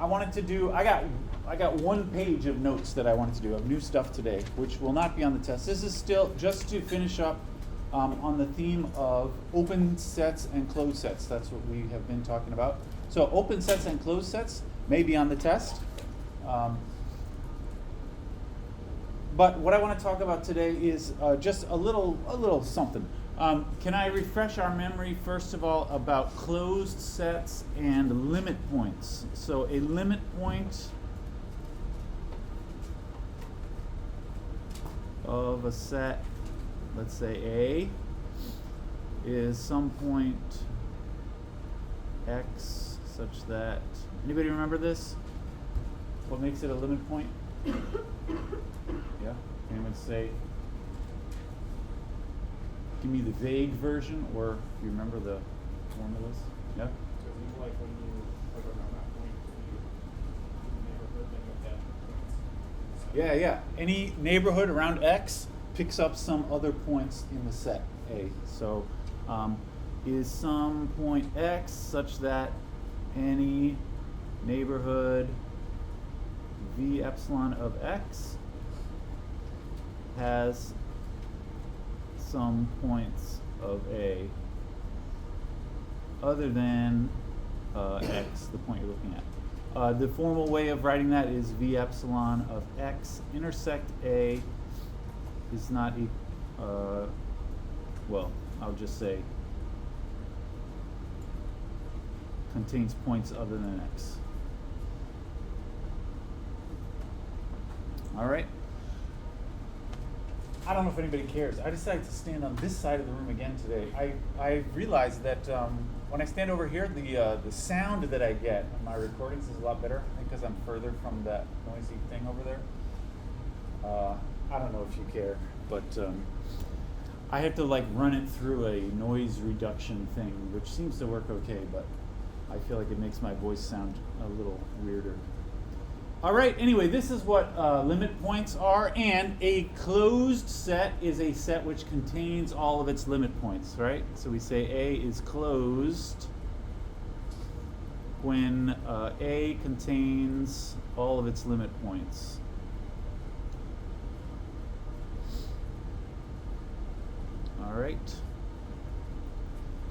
I wanted to do, I got 1 page of notes that I wanted to do of new stuff today, which will not be on the test. This is still just to finish up on the theme of open sets and closed sets. That's what we have been talking about. So open sets and closed sets may be on the test. But what I want to talk about today is just a little something. Can I refresh our memory, first of all, about closed sets and limit points? So a limit point of a set, let's say A, is some point x such that, anybody remember this? What makes it a limit point? Yeah? Anyone say? Give me the vague version, or if you remember the formulas. Yeah? So you like when you put around that point, you neighborhood, then you'll get points. Yeah. Any neighborhood around X picks up some other points in the set A. So is some point X such that any neighborhood V epsilon of X has some points of A other than X, the point you're looking at. The formal way of writing that is V epsilon of X intersect A is not, well, I'll just say contains points other than X. All right. I don't know if anybody cares. I decided to stand on this side of the room again today. I realized that when I stand over here, the sound that I get in my recordings is a lot better. I think because I'm further from that noisy thing over there. I don't know if you care, but I have to like run it through a noise reduction thing, which seems to work okay, but I feel like it makes my voice sound a little weirder. All right, anyway, this is what limit points are, and a closed set is a set which contains all of its limit points, right? So we say A is closed when A contains all of its limit points. All right.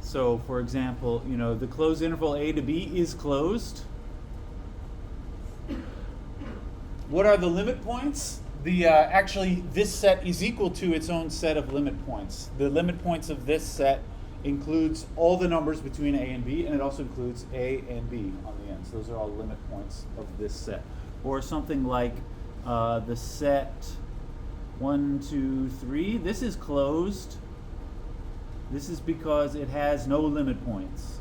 So, for example, the closed interval A to B is closed. What are the limit points? Actually, this set is equal to its own set of limit points. The limit points of this set includes all the numbers between A and B, and it also includes A and B on the end. So those are all limit points of this set. Or something like the set 1, 2, 3. This is closed. This is because it has no limit points.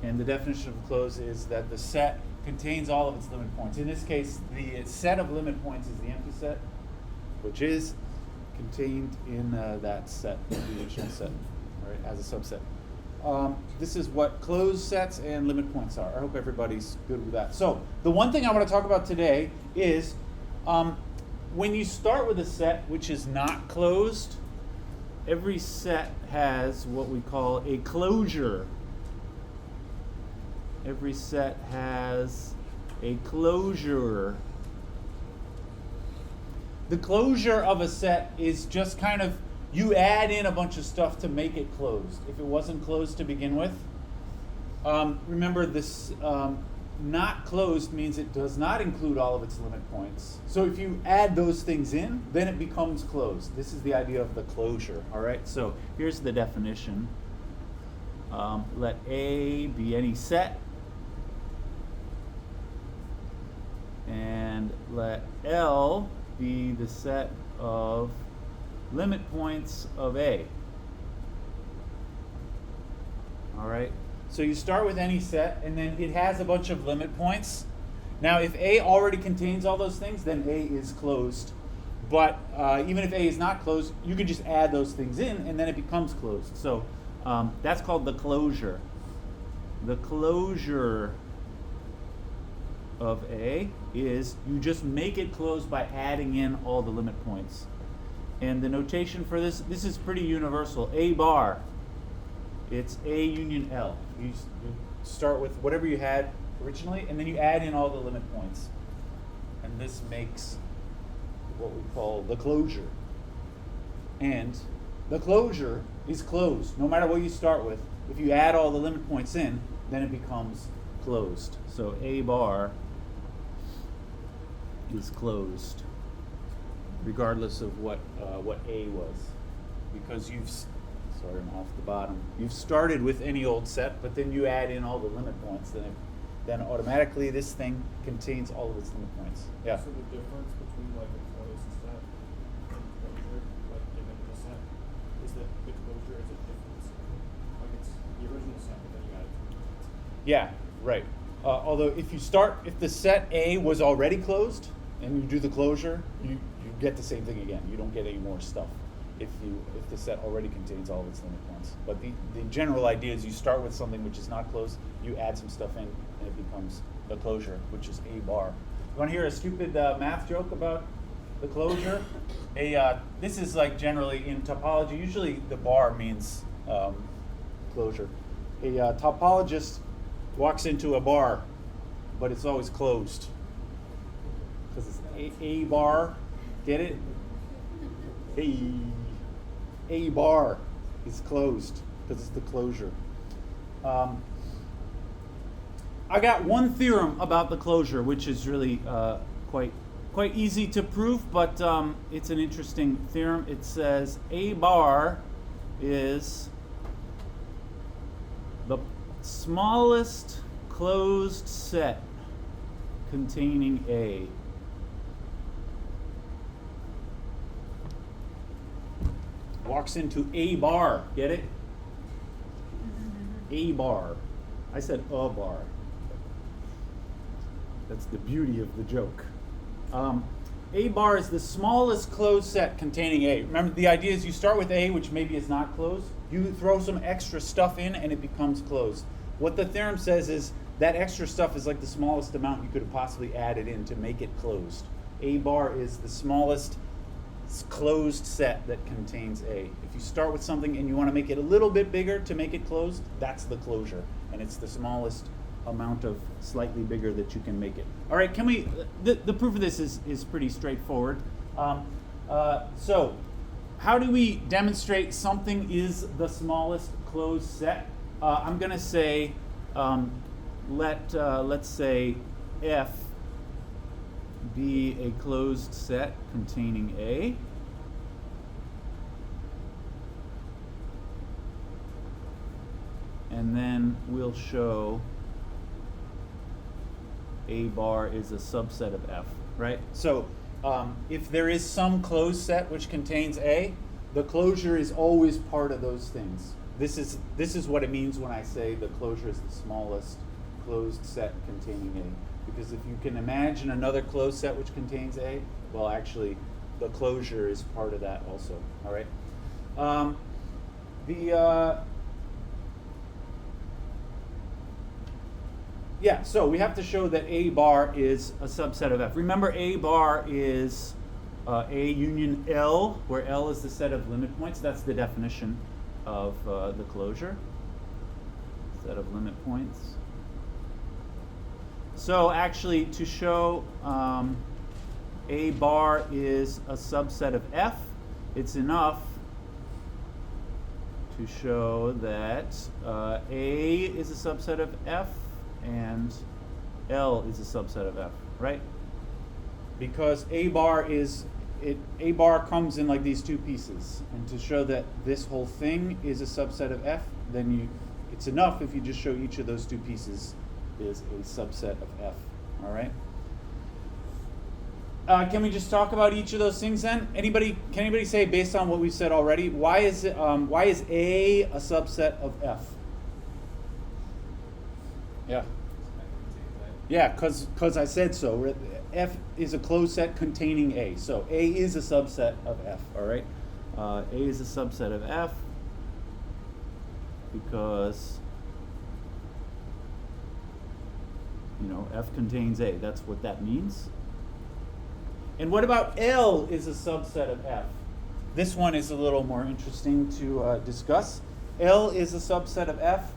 And the definition of closed is that the set contains all of its limit points. In this case, the set of limit points is the empty set, which is contained in that set, the original set, right, as a subset. This is what closed sets and limit points are. I hope everybody's good with that. So the one thing I want to talk about today is when you start with a set which is not closed, every set has what we call a closure. Every set has a closure. The closure of a set is just kind of, you add in a bunch of stuff to make it closed. If it wasn't closed to begin with. Remember this, not closed means it does not include all of its limit points. So if you add those things in, then it becomes closed. This is the idea of the closure, all right? So here's the definition. Let A be any set, and let L be the set of limit points of A. All right? So you start with any set, and then it has a bunch of limit points. Now, if A already contains all those things, then A is closed. But even if A is not closed, you can just add those things in, and then it becomes closed. So that's called the closure. The closure of A is you just make it closed by adding in all the limit points. And the notation for this is pretty universal. A bar, it's A union L. start with whatever you had originally, and then you add in all the limit points. And this makes what we call the closure. And the closure is closed. No matter what you start with, if you add all the limit points in, then it becomes closed. So A bar is closed, regardless of what A was. Because sorry, I'm off the bottom. You've started with any old set, but then you add in all the limit points, then automatically this thing contains all of its limit points. Yeah. So the difference between like a closed set and closure, like given the set, is that the closure is a difference. Like it's the original set, but then you add it. Yeah, right. Although if the set A was already closed and you do the closure, you get the same thing again. You don't get any more stuff if the set already contains all of its limit points. But the general idea is you start with something which is not closed, you add some stuff in, and it becomes the closure, which is A bar. You want to hear a stupid math joke about the closure? This is like generally in topology, usually the bar means closure. A topologist walks into a bar, but it's always closed. Because it's A bar, get it? A bar is closed because it's the closure. I got one theorem about the closure, which is really quite easy to prove, but it's an interesting theorem. It says A bar is the smallest closed set containing A. Walks into A bar, get it? A bar. I said a bar. That's the beauty of the joke. A bar is the smallest closed set containing A. Remember, the idea is you start with A, which maybe is not closed. You throw some extra stuff in, and it becomes closed. What the theorem says is that extra stuff is like the smallest amount you could have possibly added in to make it closed. A bar is the smallest closed set that contains A. If you start with something and you want to make it a little bit bigger to make it closed, that's the closure. And it's the smallest amount of slightly bigger that you can make it. All right, the proof of this is pretty straightforward. So how do we demonstrate something is the smallest closed set? I'm going to say, let's say F be a closed set containing A. And then we'll show A bar is a subset of F, right? So if there is some closed set which contains A, the closure is always part of those things. This is what it means when I say the closure is the smallest closed set containing A. Because if you can imagine another closed set which contains A, well, actually, the closure is part of that also. All right. So we have to show that A bar is a subset of F. Remember, A bar is A union L, where L is the set of limit points. That's the definition of the closure. Set of limit points. So actually, to show A bar is a subset of F, it's enough to show that A is a subset of F and L is a subset of F, right? Because A bar comes in like these two pieces, and to show that this whole thing is a subset of F, then it's enough if you just show each of those two pieces is a subset of F. All right. Can we just talk about each of those things then? Can anybody say, based on what we've said already, why is A a subset of F? Yeah. Yeah, because I said so. F is a closed set containing A. So A is a subset of F. All right. A is a subset of F because F contains A. That's what that means. And what about L is a subset of F? This one is a little more interesting to discuss. L is a subset of F.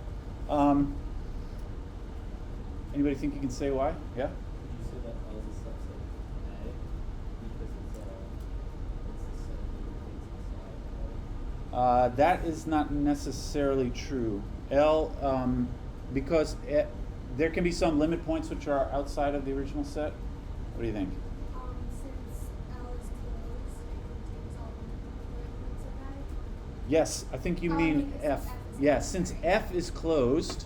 Anybody think you can say why? Yeah? You say that L is a subset of A because it's the set of things inside L. That is not necessarily true. L, because there can be some limit points which are outside of the original set. What do you think? Since L is closed, it contains all the limit points of A. Yes, I think you mean because F. F is Yeah, closed, since right. F is closed,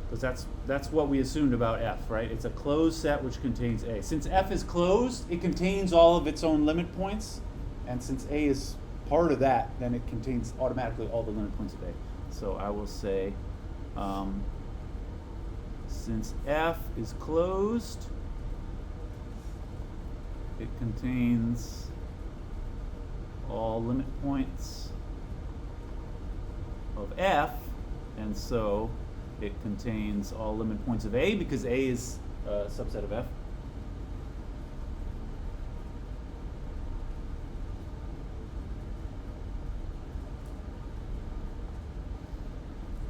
because that's what we assumed about F, right? It's a closed set which contains A. Since F is closed, it contains all of its own limit points, and since A is part of that, then it contains automatically all the limit points of A. So I will say, since F is closed, it contains all limit points of F, and so it contains all limit points of A because A is a subset of F.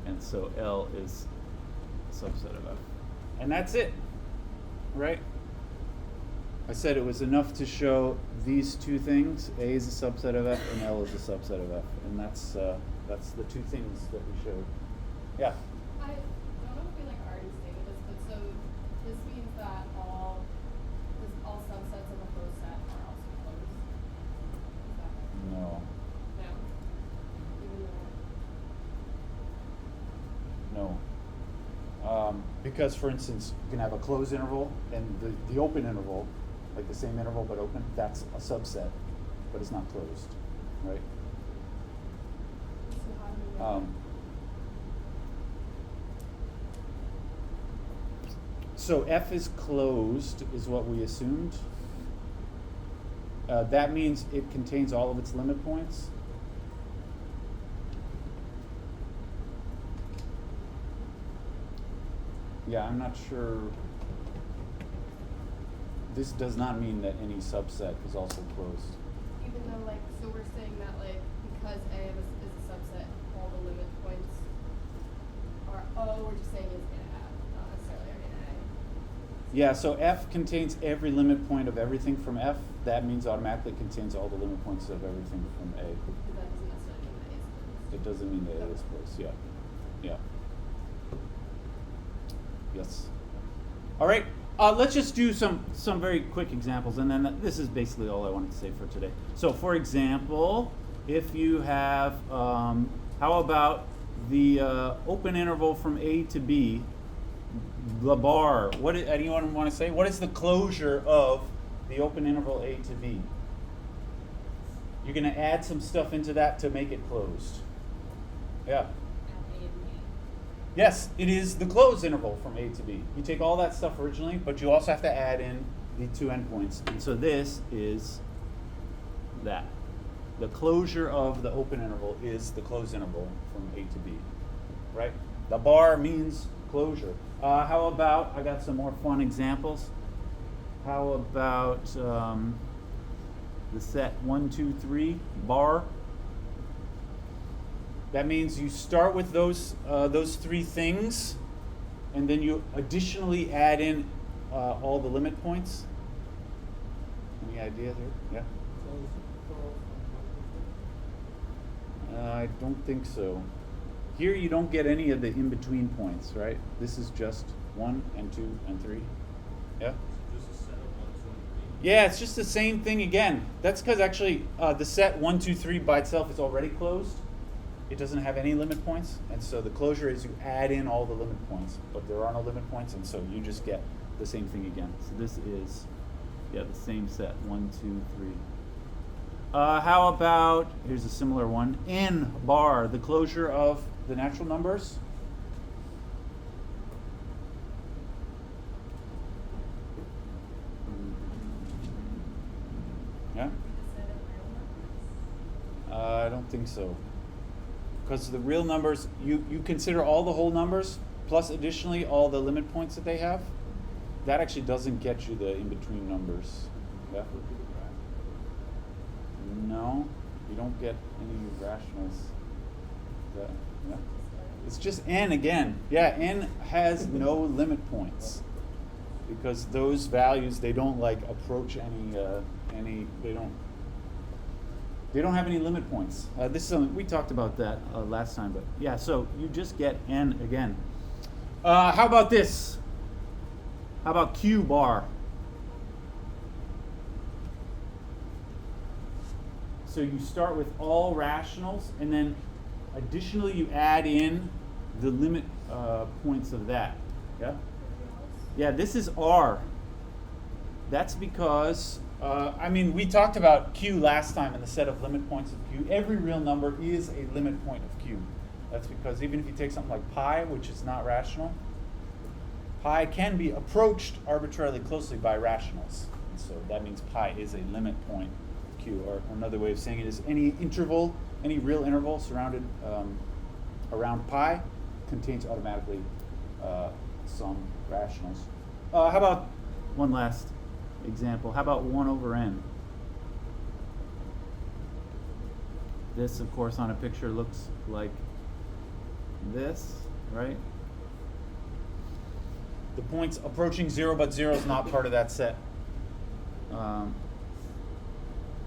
And so L is a subset of F. And that's it, right? I said it was enough to show these two things. A is a subset of F and L is a subset of F. And that's the two things that we showed. Yeah? I don't know if we already stated this, but so this means that all subsets of a closed set are also closed. Is that right? No. No. Even No. though. Because, for instance, you can have a closed interval and the open interval, like the same interval but open, that's a subset, but it's not closed, right? So how do we know? So F is closed is what we assumed. That means it contains all of its limit points. Yeah, I'm not sure. This does not mean that any subset is also closed. Even though, so we're saying that, because A is a subset, all the limit points are, we're just saying it's in F, not necessarily in A. Yeah, so F contains every limit point of everything from F. That means automatically contains all the limit points of everything from A. But that doesn't necessarily mean that A is closed. It doesn't mean that it is closed, yeah. Yeah. Yes. All right. Let's just do some very quick examples, and then this is basically all I wanted to say for today. So, for example, if you have, how about the open interval from A to B, the bar? Anyone want to say? What is the closure of the open interval A to B? You're going to add some stuff into that to make it closed. Yeah. Yes, it is the closed interval from A to B. You take all that stuff originally, but you also have to add in the two endpoints. And so this is that. The closure of the open interval is the closed interval from A to B, right? The bar means closure. How about, I got some more fun examples. How about the set 1, 2, 3 bar? That means you start with those three things, and then you additionally add in all the limit points. Any idea there? Yeah. I don't think so. Here you don't get any of the in-between points, right? This is just 1 and 2 and 3. Yeah. Just a set of 1, 2, and 3. Yeah, it's just the same thing again. That's because actually the set 1, 2, 3 by itself is already closed. It doesn't have any limit points, and so the closure is you add in all the limit points, but there are no limit points, and so you just get the same thing again. So this is, the same set, 1, 2, 3. How about, here's a similar one, n bar, the closure of the natural numbers. Yeah? I don't think so. Because the real numbers, you consider all the whole numbers, plus additionally all the limit points that they have. That actually doesn't get you the in-between numbers. Yeah? No, you don't get any rationals. Yeah? It's just n again. Yeah, n has no limit points because those values, they don't like approach any they don't have any limit points. This is something we talked about that last time, but yeah, so you just get n again. How about this? How about q bar? So you start with all rationals, and then additionally you add in the limit points of that. Yeah? Yeah, this is R. That's because, I mean, we talked about Q last time in the set of limit points of Q. Every real number is a limit point of Q. That's because even if you take something like pi, which is not rational, pi can be approached arbitrarily closely by rationals. And so that means pi is a limit point of Q. Or another way of saying it is any interval, any real interval surrounded around pi contains automatically some rationals. How about one last example? How about 1 over n? This, of course, on a picture looks like this, right? The points approaching 0, but 0 is not part of that set. I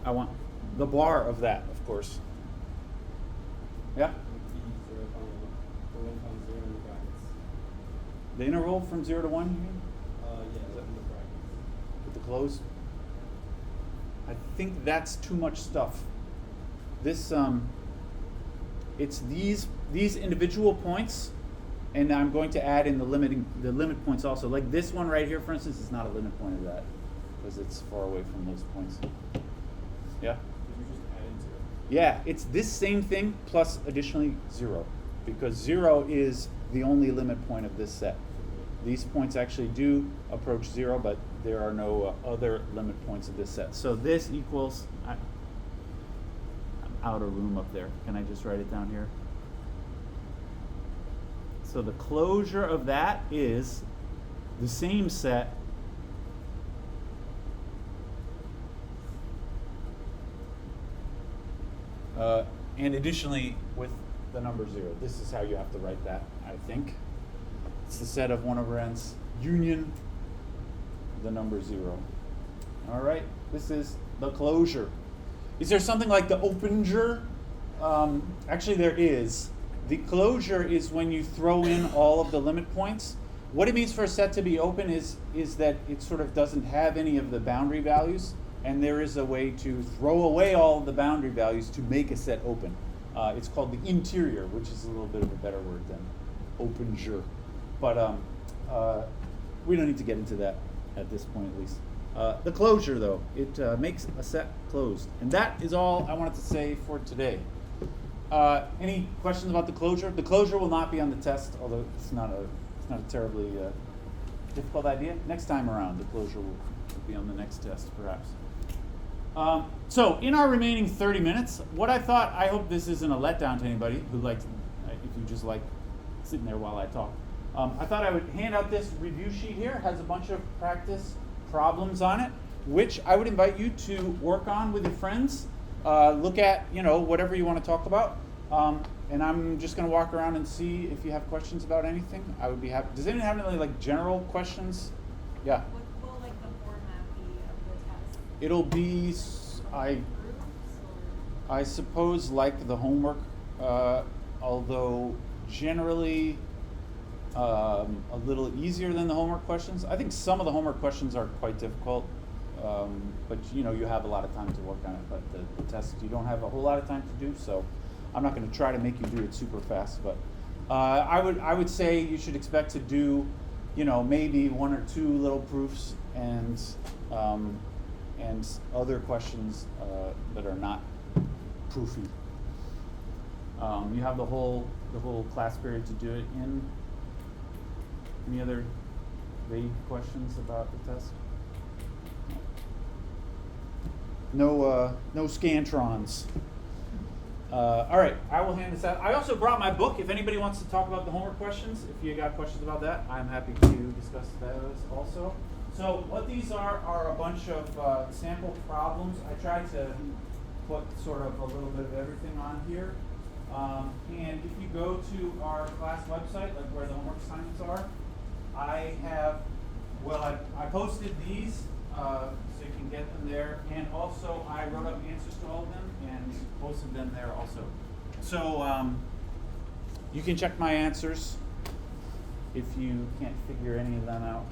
want the bar of that, of course. Yeah? The interval from 0 to 1, you mean? Yeah, in the brackets. With the close? I think that's too much stuff. This, it's these individual points, and I'm going to add in the limit points also. Like this one right here, for instance, is not a limit point of that because it's far away from those points. Yeah? Did you just add in 0? Yeah, it's this same thing plus additionally 0, because 0 is the only limit point of this set. These points actually do approach 0, but there are no other limit points of this set. So this equals, I'm out of room up there. Can I just write it down here? So the closure of that is the same set and additionally with the number 0. This is how you have to write that, I think. It's the set of 1 over n's union the number 0. All right, this is the closure. Is there something like the openger? Actually, there is. The closure is when you throw in all of the limit points. What it means for a set to be open is that it sort of doesn't have any of the boundary values, and there is a way to throw away all of the boundary values to make a set open. It's called the interior, which is a little bit of a better word than openger. But we don't need to get into that at this point, at least. The closure, though, it makes a set closed. And that is all I wanted to say for today. Any questions about the closure? The closure will not be on the test, although it's not a terribly difficult idea. Next time around, the closure will be on the next test, perhaps. So in our remaining 30 minutes, I hope this isn't a letdown to anybody who likes, if you just like sitting there while I talk. I thought I would hand out this review sheet here. It has a bunch of practice problems on it, which I would invite you to work on with your friends. Look at, whatever you want to talk about. And I'm just going to walk around and see if you have questions about anything. I would be happy. Does anyone have any general questions? Yeah. What will the format be of the test? It'll be, Groups I suppose, like the homework, although generally a little easier than the homework questions. I think some of the homework questions are quite difficult, but you have a lot of time to work on it. But the test, you don't have a whole lot of time to do, so I'm not going to try to make you do it super fast. But I would say you should expect to do, maybe 1 or 2 little proofs and other questions that are not proofy. You have the whole class period to do it in. Any other vague questions about the test? No scantrons. All right, I will hand this out. I also brought my book. If anybody wants to talk about the homework questions, if you got questions about that, I'm happy to discuss those also. So what these are a bunch of sample problems. I tried to put sort of a little bit of everything on here. And if you go to our class website, like where the homework assignments are, I posted these, so you can get them there. And also I wrote up answers to all of them and posted them there also. So you can check my answers if you can't figure any of them out